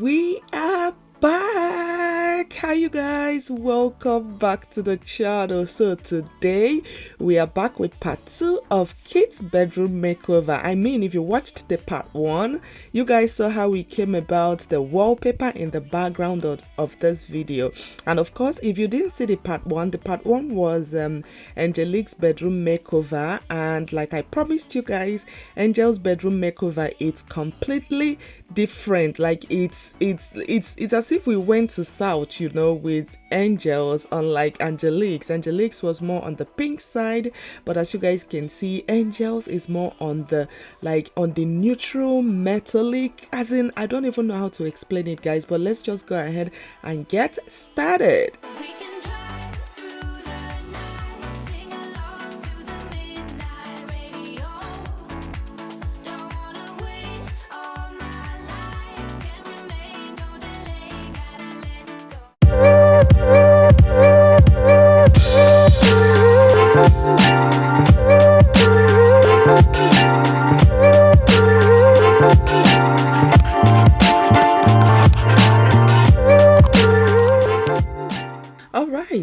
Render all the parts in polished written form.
We are back. Hi you guys, welcome back to the channel. So today we are back with part 2 of Kit's bedroom makeover. I mean, if you watched the part 1, you guys saw how we came about the wallpaper in the background of this video. And of course, if you didn't see the part 1 was Angelique's bedroom makeover. And like I promised you guys, Angel's bedroom makeover, it's completely different. Like it's as if we went to South, you know, with Angel's, unlike Angelique's was more on the pink side, but as you guys can see, Angel's is more on the neutral metallic, as in, I don't even know how to explain it, guys, but let's just go ahead and get started.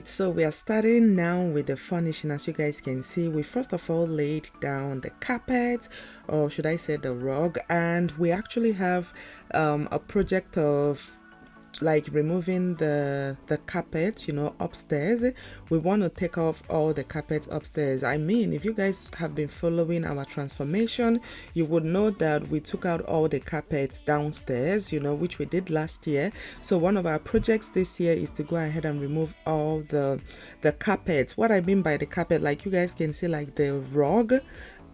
So we are starting now with the furnishing. As you guys can see, we first of all laid down the carpet, or should I say the rug, and we actually have a project of like removing the carpet, you know, upstairs. We want to take off all the carpet upstairs. I mean, if you guys have been following our transformation, you would know that we took out all the carpets downstairs, you know, which we did last year. So one of our projects this year is to go ahead and remove all the carpets. What I mean by the carpet, like you guys can see, like the rug,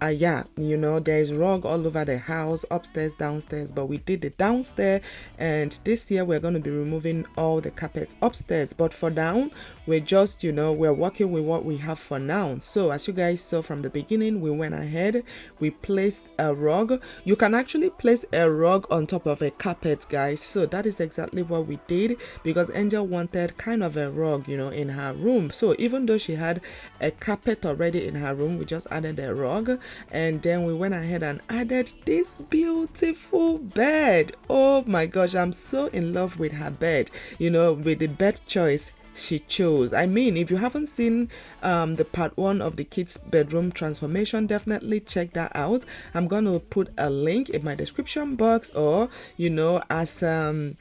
yeah, you know, there's rug all over the house, upstairs, downstairs, but we did the downstairs, and this year we're going to be removing all the carpets upstairs. But for now, we're just, you know, we're working with what we have for now. So as you guys saw from the beginning, we went ahead, we placed a rug. You can actually place a rug on top of a carpet, guys. So that is exactly what we did, because Angel wanted kind of a rug, you know, in her room. So even though she had a carpet already in her room, we just added a rug. And then we went ahead and added this beautiful bed. Oh my gosh, I'm so in love with her bed, you know, with the bed choice she chose. I mean, if you haven't seen the part 1 of the kids bedroom transformation, definitely check that out. I'm going to put a link in my description box, or you know, as a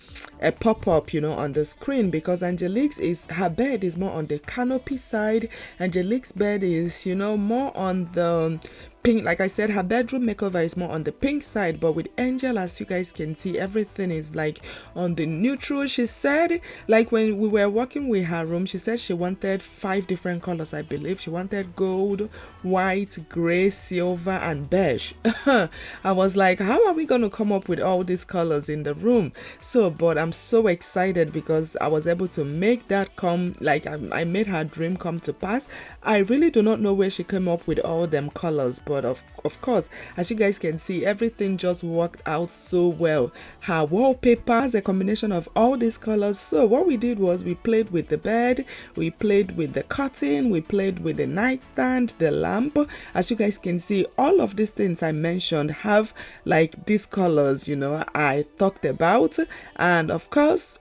pop-up, you know, on the screen, because Angelique's her bed is more on the canopy side. Angelique's bed is, you know, more on the pink. Like I said, her bedroom makeover is more on the pink side, but with Angel, as you guys can see, everything is like on the neutral. She said, like when we were working with her room, she said she wanted 5 different colors. I believe she wanted gold, white, gray, silver, and beige. I was like, how are we going to come up with all these colors in the room? So, but I'm so excited because I was able to make that come, like I made her dream come to pass. I really do not know where she came up with all them colors, but of course, as you guys can see, everything just worked out so well. Her wallpaper has a combination of all these colors. So what we did was we played with the bed, we played with the curtain, we played with the nightstand, the lamp. As you guys can see, all of these things I mentioned have like these colors, you know, I talked about. And of course,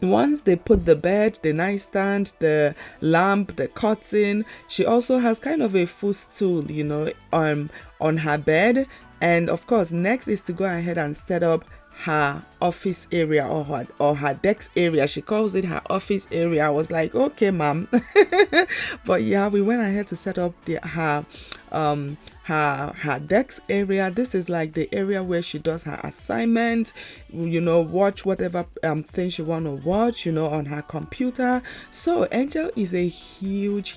once they put the bed, the nightstand, the lamp, the curtain, she also has kind of a footstool, you know, on her bed. And of course, next is to go ahead and set up her office area, or her desk area. She calls it her office area. I was like, okay, ma'am. But yeah, we went ahead to set up her desk area. This is like the area where she does her assignments, you know, watch whatever thing she want to watch, you know, on her computer. So Angel is a huge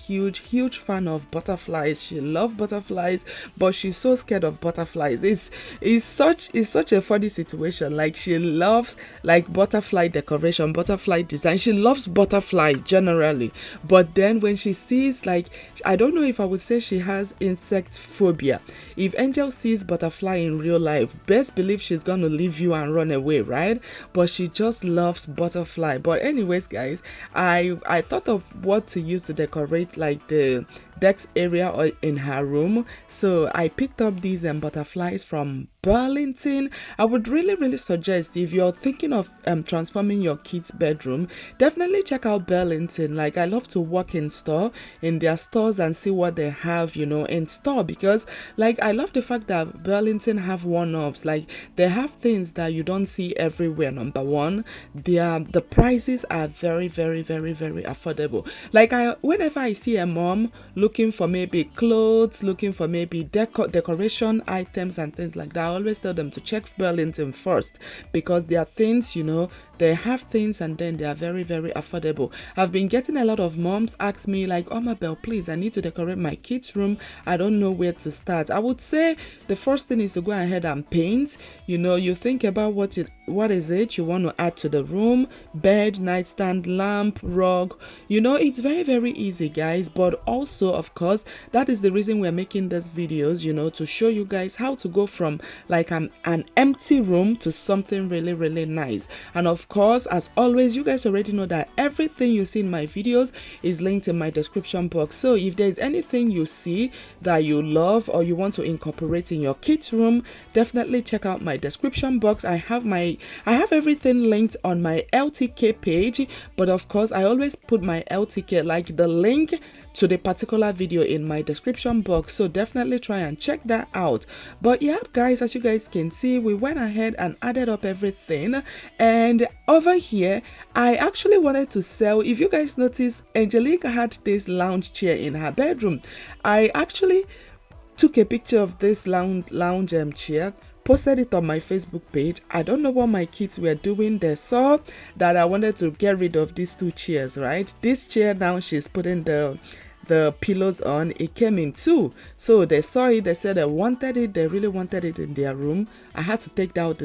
fan of butterflies. She loves butterflies, but she's so scared of butterflies. It's such a funny situation. Like, she loves like butterfly decoration, butterfly design. She loves butterfly generally, but then when she sees, like, I don't know if I would say she has insect phobia. If Angel sees butterfly in real life, best believe she's gonna leave you and run away. away, right? But she just loves butterfly. But anyways, guys, I thought of what to use to decorate like the desk area or in her room. So I picked up these butterflies from Burlington. I would really suggest, if you're thinking of transforming your kids' bedroom, definitely check out Burlington. Like, I love to walk in their stores and see what they have, you know, in store, because like I love the fact that Burlington have one-offs. Like, they have things that you don't see everywhere. Number one, the prices are very affordable. Like, whenever I see a mom looking for maybe clothes, looking for maybe decoration items and things like that, I always tell them to check Burlington first, because there are things, you know, they have things and then they are very affordable. I've been getting a lot of moms ask me like, "Oh, Mabel, please, I need to decorate my kids' room. I don't know where to start." I would say the first thing is to go ahead and paint. You know, you think about what is it you want to add to the room: bed, nightstand, lamp, rug. You know, it's very easy, guys. But also, of course, that is the reason we're making these videos, you know, to show you guys how to go from like an empty room to something really nice. And of course, as always, you guys already know that everything you see in my videos is linked in my description box. So if there's anything you see that you love or you want to incorporate in your kids' room, definitely check out my description box. I have everything linked on my LTK page, but of course I always put my LTK, like the link to the particular video, in my description box, so definitely try and check that out. But yeah, guys, as you guys can see, we went ahead and added up everything. And over here, I actually wanted to sell. If you guys notice, Angelique had this lounge chair in her bedroom. I actually took a picture of this lounge chair, posted it on my Facebook page. I don't know what my kids were doing. They saw that I wanted to get rid of these two chairs, right? This chair now, she's putting the pillows on. It came in two, so they saw it, they said they wanted it, they really wanted it in their room. I had to take down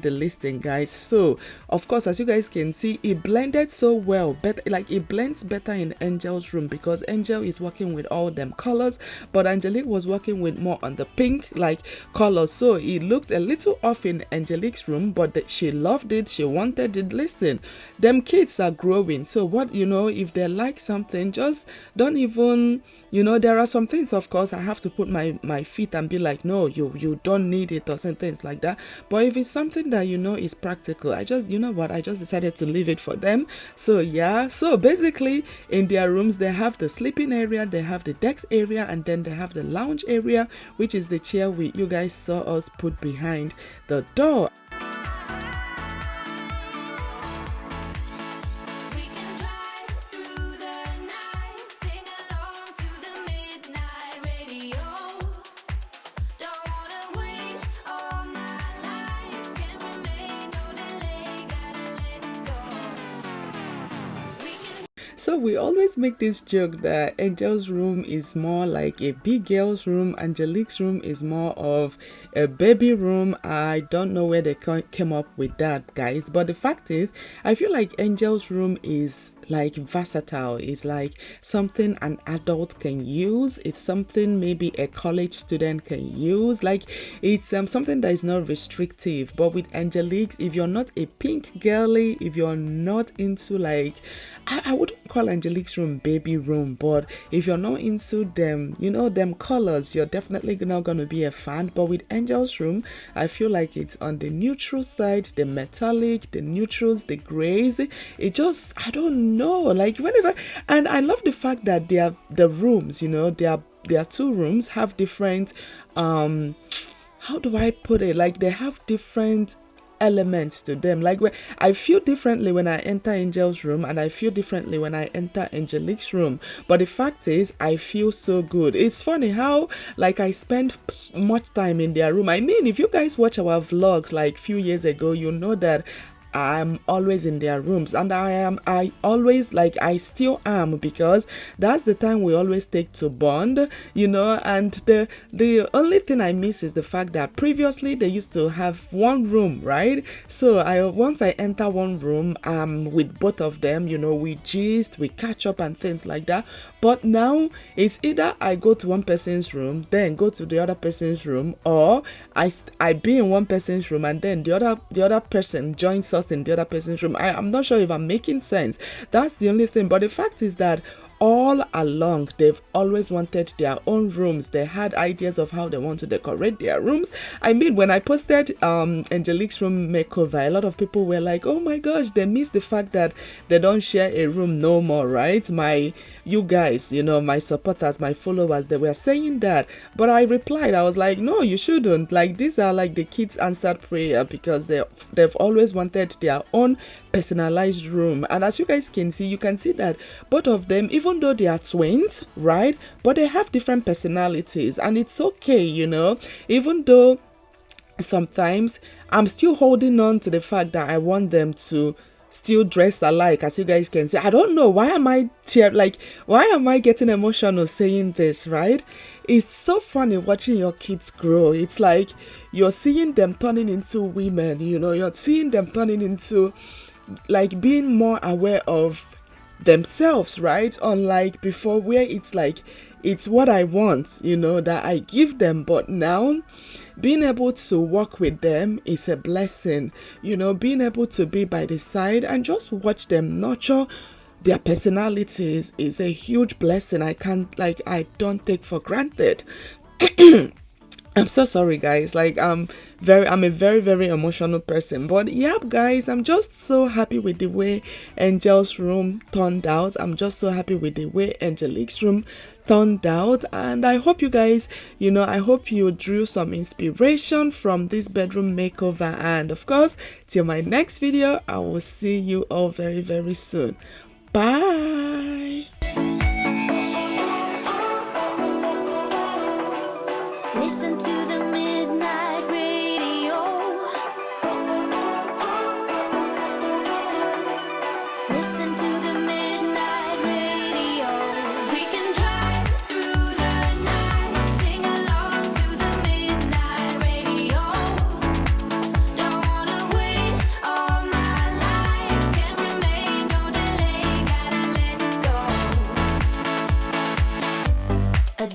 the listing, guys. So of course, as you guys can see, it blended so well, but like it blends better in Angel's room, because Angel is working with all them colors, but Angelique was working with more on the pink like colors, so it looked a little off in Angelique's room, but she loved it, she wanted it. Listen, them kids are growing, so what, you know, if they like something, just don't even, you know, there are some things, of course, I have to put my feet and be like, no, you don't need it, or some things like that. But if it's something that, you know, is practical, I just, you know what, I just decided to leave it for them. So yeah, so basically in their rooms, they have the sleeping area, they have the desk area, and then they have the lounge area, which is the chair you guys saw us put behind the door. So we always make this joke that Angel's room is more like a big girl's room, Angelique's room is more of a baby room. I don't know where they came up with that, guys, but the fact is, I feel like Angel's room is like versatile. It's like something an adult can use. It's something maybe a college student can use. Like, it's something that is not restrictive. But with Angelique's, if you're not a pink girly, if you're not into like, I wouldn't call Angelique's room baby room, but if you're not into them, you know, them colors, you're definitely not going to be a fan. But with Angel's room, I feel like it's on the neutral side, the metallic, the neutrals, the grays. It just, I don't know, like whenever, and I love the fact that the rooms, you know, their two rooms have different, how do I put it? Like, they have different elements to them. Like, I feel differently when I enter Angel's room, and I feel differently when I enter Angelique's room. But the fact is, I feel so good. It's funny how like I spend much time in their room. I mean, if you guys watch our vlogs like few years ago, you know that I'm always in their rooms, and I always, like, I still am, because that's the time we always take to bond, and the only thing I miss is the fact that previously they used to have one room, right? So once I enter one room with both of them, we gist, we catch up and things like that. But now it's either I go to one person's room, then go to the other person's room, or I be in one person's room and then the other person joins us in the other person's room. I'm not sure if I'm making sense. That's the only thing. But the fact is that all along they've always wanted their own rooms. They had ideas of how they want to decorate their rooms. I mean, when I posted Angelique's room makeover, a lot of people were like, oh my gosh, they miss the fact that they don't share a room no more, right? You guys, my supporters, my followers, they were saying that. But I replied, I was like, no, you shouldn't. Like, these are like the kids' answered prayer, because they've always wanted their own personalized room. And as you guys can see, you can see that both of them, even though they are twins, right, but they have different personalities, and it's okay, even though sometimes I'm still holding on to the fact that I want them to still dress alike. As you guys can see, I don't know why am I getting emotional saying this, right? It's so funny watching your kids grow. It's like you're seeing them turning into women, you're seeing them turning into, like, being more aware of themselves, right? Unlike before, where it's like, it's what I want, that I give them. But now, being able to work with them is a blessing, being able to be by the side and just watch them nurture their personalities is a huge blessing. I don't take for granted. I'm so sorry, guys. Like, I'm a very, very emotional person. But yeah, guys, I'm just so happy with the way Angel's room turned out. I'm just so happy with the way Angelique's room turned out. And I hope you guys, I hope you drew some inspiration from this bedroom makeover. And of course, till my next video, I will see you all very, very soon. Bye. Listen to the midnight radio. Listen to the midnight radio. We can drive through the night, sing along to the midnight radio. Don't wanna wait all my life, can't remain, no delay, gotta let it go. A